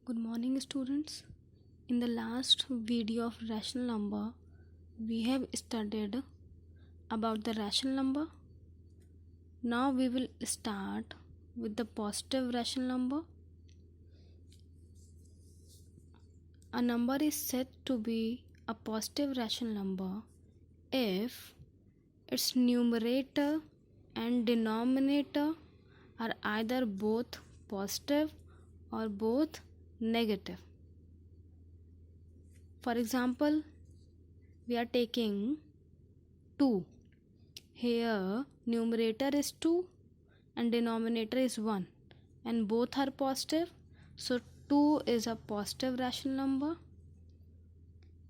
Good morning, students. In the last video of rational number, we have studied about the rational number. Now we will start with the positive rational number. A number is said to be a positive rational number if its numerator and denominator are either both positive or both negative. For example, we are taking 2. Here numerator is 2 and denominator is 1 and both are positive, so 2 is a positive rational number.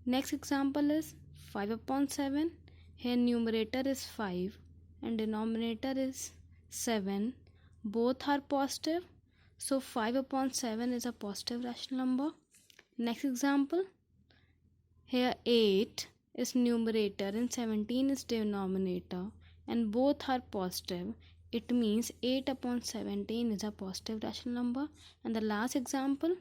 Next example is 5 upon 7. Here numerator is 5 and denominator is 7. Both are positive, so 5 upon 7 is a positive rational number. Next example, here 8 is numerator and 17 is denominator and both are positive. It means 8 upon 17 is a positive rational number. And the last example,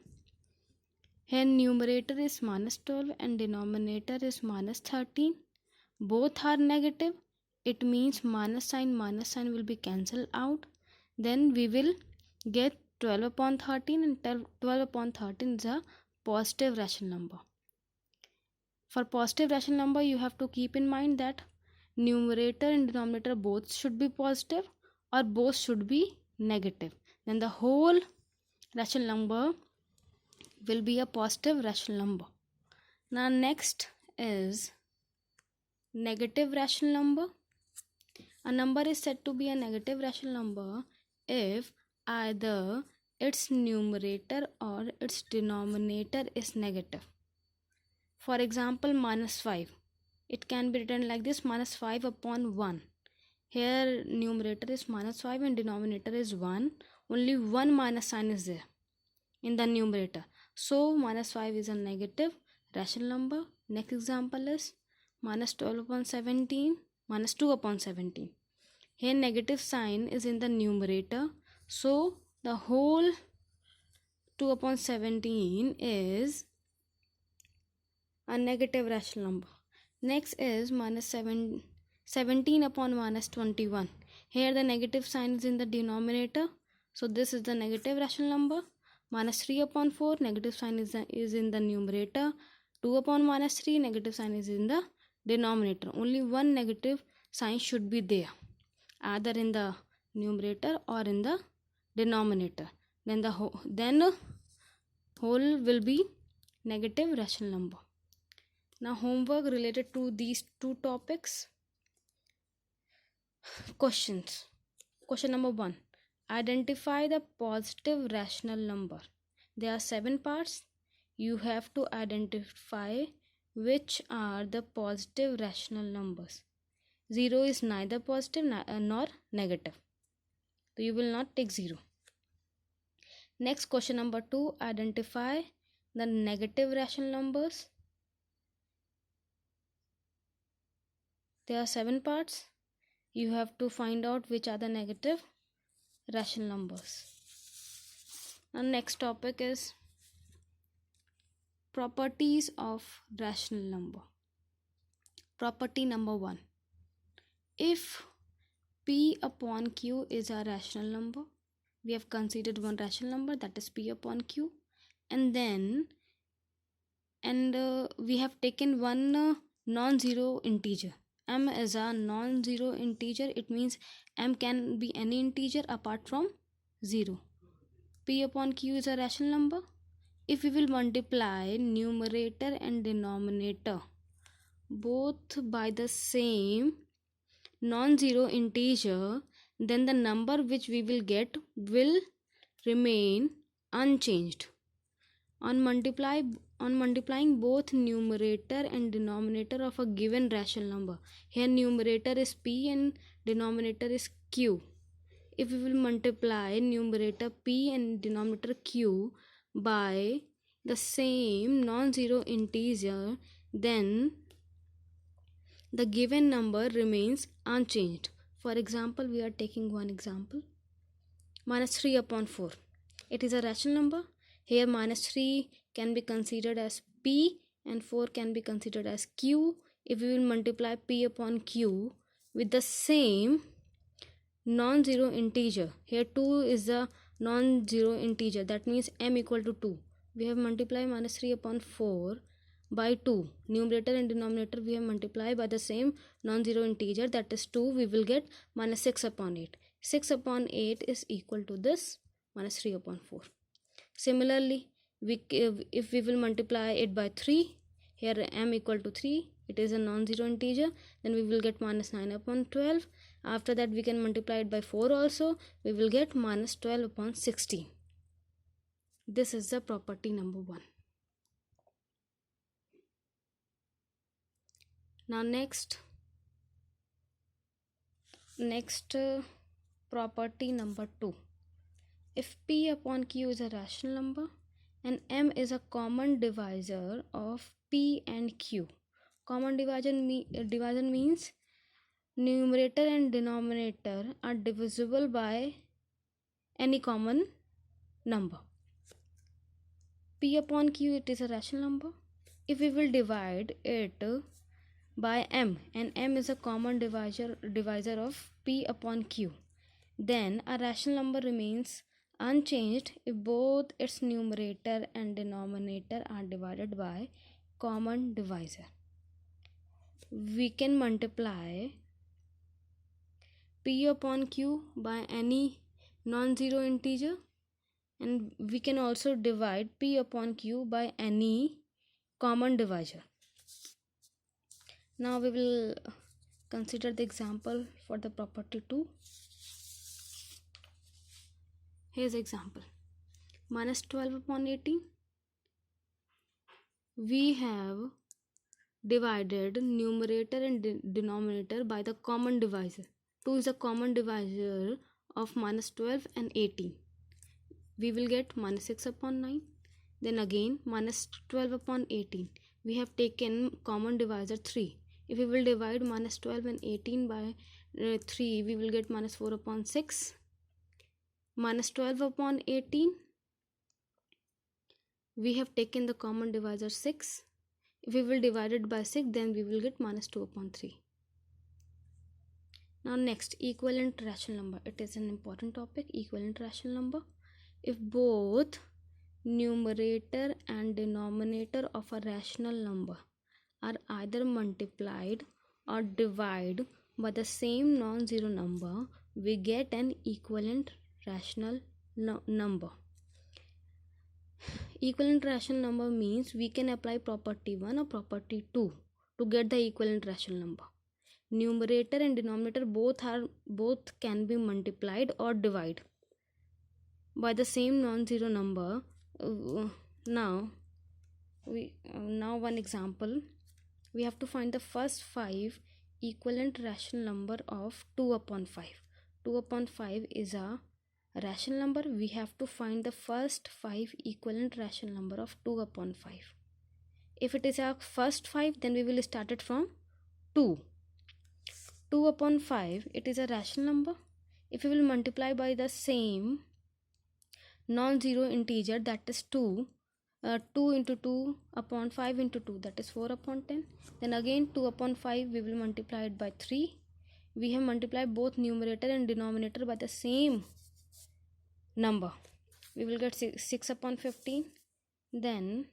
here numerator is minus 12 and denominator is minus 13. Both are negative. It means minus sign will be cancelled out. Then we will get 12 upon 13 and 12 upon 13 is a positive rational number. For positive rational number, you have to keep in mind that numerator and denominator both should be positive or both should be negative. Then the whole rational number will be a positive rational number. Now next is negative rational number. A number is said to be a negative rational number if either its numerator or its denominator is negative. For example, minus 5. It can be written like this: minus 5 upon 1. Here numerator is minus 5 and denominator is 1. Only one minus sign is there in the numerator. So minus 5 is a negative rational number. Next example is minus 12 upon 17, minus 2 upon 17. Here negative sign is in the numerator. So the whole 2 upon 17 is a negative rational number. Next is minus 17 upon minus 21. Here the negative sign is in the denominator. So this is the negative rational number. Minus 3 upon 4, negative sign is in the numerator. 2 upon minus 3, negative sign is in the denominator. Only one negative sign should be there, either in the numerator or in the denominator. Then the whole will be negative rational number. Now homework related to these two topics. Questions. Question number 1. Identify the positive rational number. There are 7 parts. You have to identify which are the positive rational numbers. 0 is neither positive nor negative, so you will not take 0. Next, question number 2. Identify the negative rational numbers. There are 7 parts. You have to find out which are the negative rational numbers. Our next topic is properties of rational number. Property number 1. If P upon Q is a rational number, we have considered one rational number, that is P upon Q, and then we have taken one non-zero integer. M is a non-zero integer. It means M can be any integer apart from 0. P upon Q is a rational number. If we will multiply numerator and denominator both by the same non-zero integer, then the number which we will get will remain unchanged. On multiplying both numerator and denominator of a given rational number, here numerator is P and denominator is Q. If we will multiply numerator P and denominator Q by the same non-zero integer, then the given number remains unchanged. For example, we are taking one example, minus 3 upon 4. It is a rational number. Here minus 3 can be considered as P and 4 can be considered as Q. If we will multiply P upon Q with the same non-zero integer, here 2 is a non-zero integer, that means m equal to 2. We have multiplied minus 3 upon 4 by 2. Numerator and denominator we have multiplied by the same non-zero integer, that is 2. We will get minus 6 upon 8. 6 upon 8 is equal to this minus 3 upon 4. Similarly, if we will multiply it by 3, here m equal to 3, it is a non-zero integer, then we will get minus 9 upon 12. After that we can multiply it by 4 also, we will get minus 12 upon 16. This is the property number 1. Now next property number 2. If P upon Q is a rational number and M is a common divisor of P and Q. Common divisor means numerator and denominator are divisible by any common number. P upon Q, it is a rational number. If we will divide it by M and M is a common divisor of P upon Q, then a rational number remains unchanged if both its numerator and denominator are divided by common divisor. We can multiply P upon Q by any non-zero integer, and we can also divide P upon Q by any common divisor. Now we will consider the example for the property 2. Here's example. Minus 12 upon 18. We have divided numerator and denominator by the common divisor. 2 is a common divisor of minus 12 and 18. We will get minus 6 upon 9. Then again minus 12 upon 18. We have taken common divisor 3. If we will divide minus 12 and 18 by 3, we will get minus 4 upon 6. Minus 12 upon 18, we have taken the common divisor 6. If we will divide it by 6, then we will get minus 2 upon 3. Now next, equivalent rational number. It is an important topic, equivalent rational number. If both numerator and denominator of a rational number are either multiplied or divided by the same non-zero number, we get an equivalent rational number. Equivalent rational number means we can apply property 1 or property 2 to get the equivalent rational number. Numerator and denominator both can be multiplied or divided by the same non-zero number. Now one example. We have to find the first 5 equivalent rational number of 2 upon 5. 2 upon 5 is a rational number. We have to find the first 5 equivalent rational number of 2 upon 5. If it is our first 5, then we will start it from 2. 2 upon 5, it is a rational number. If we will multiply by the same non-zero integer, that is 2, 2 into 2 upon 5 into 2, that is 4 upon 10. Then again 2 upon 5, we will multiply it by 3. We have multiplied both numerator and denominator by the same number. We will get 6 upon 15. Then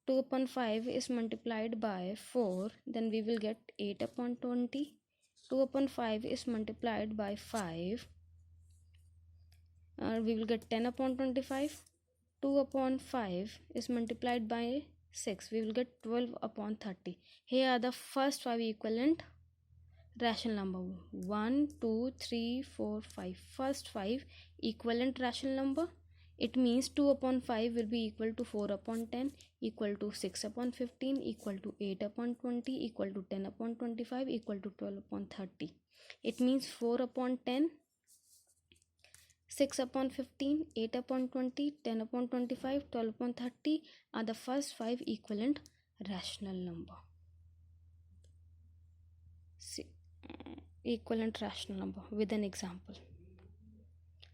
2 upon 5 is multiplied by 4. Then we will get 8 upon 20. 2 upon 5 is multiplied by 5. We will get 10 upon 25. 2 upon 5 is multiplied by 6. We will get 12 upon 30. Here are the first 5 equivalent rational number. 1, 2, 3, 4, 5. First 5 equivalent rational number. It means 2 upon 5 will be equal to 4 upon 10, equal to 6 upon 15, equal to 8 upon 20, equal to 10 upon 25, equal to 12 upon 30. It means 4 upon 10, 6 upon 15, 8 upon 20, 10 upon 25, 12 upon 30 are the first 5 equivalent rational number. See, equivalent rational number with an example.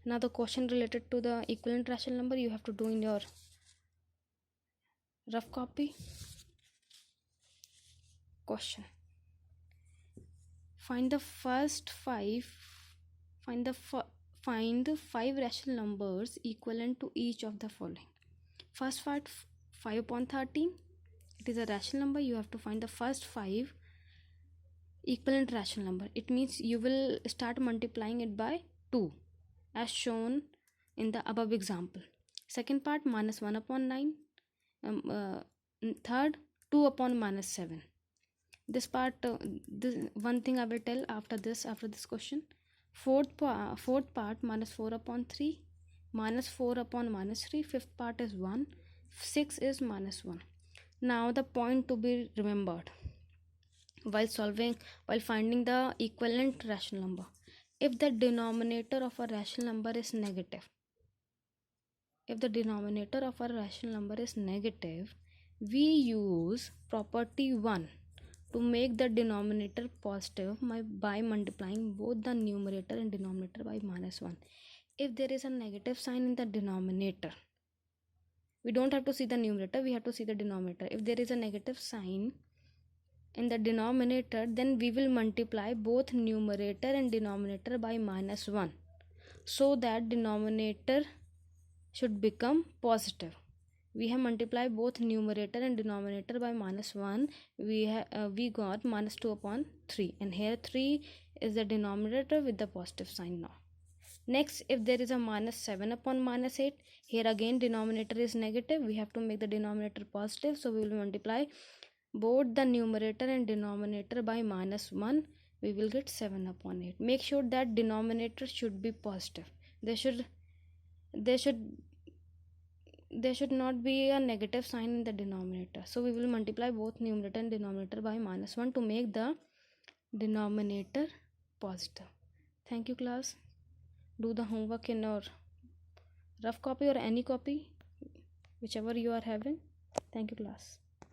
Now the question related to the equivalent rational number you have to do in your rough copy. Question: find the five rational numbers equivalent to each of the following. First part, 5 upon 13. It is a rational number. You have to find the first 5 equivalent rational number. It means you will start multiplying it by 2 as shown in the above example. Second part, minus 1 upon 9. Third, 2 upon minus 7. This part, this one thing I will tell after this question. Fourth part, minus 4 upon 3, minus 4 upon minus 3. Fifth part is 1. 6 is minus 1. Now the point to be remembered while finding the equivalent rational number: if the denominator of a rational number is negative, we use property 1 to make the denominator positive by multiplying both the numerator and denominator by minus 1. If there is a negative sign in the denominator, we don't have to see the numerator, we have to see the denominator. If there is a negative sign in the denominator, then we will multiply both numerator and denominator by minus 1 so that denominator should become positive. We have multiplied both numerator and denominator by minus 1. We got minus 2 upon 3, and here 3 is the denominator with the positive sign. Now next, if there is a minus 7 upon minus 8, here again denominator is negative, we have to make the denominator positive, so we will multiply both the numerator and denominator by minus 1. We will get 7 upon 8. Make sure that denominator should be positive. There should not be a negative sign in the denominator, so we will multiply both numerator and denominator by minus 1 to make the denominator positive. Thank you, class. Do the homework in your rough copy or any copy, whichever you are having. Thank you, class.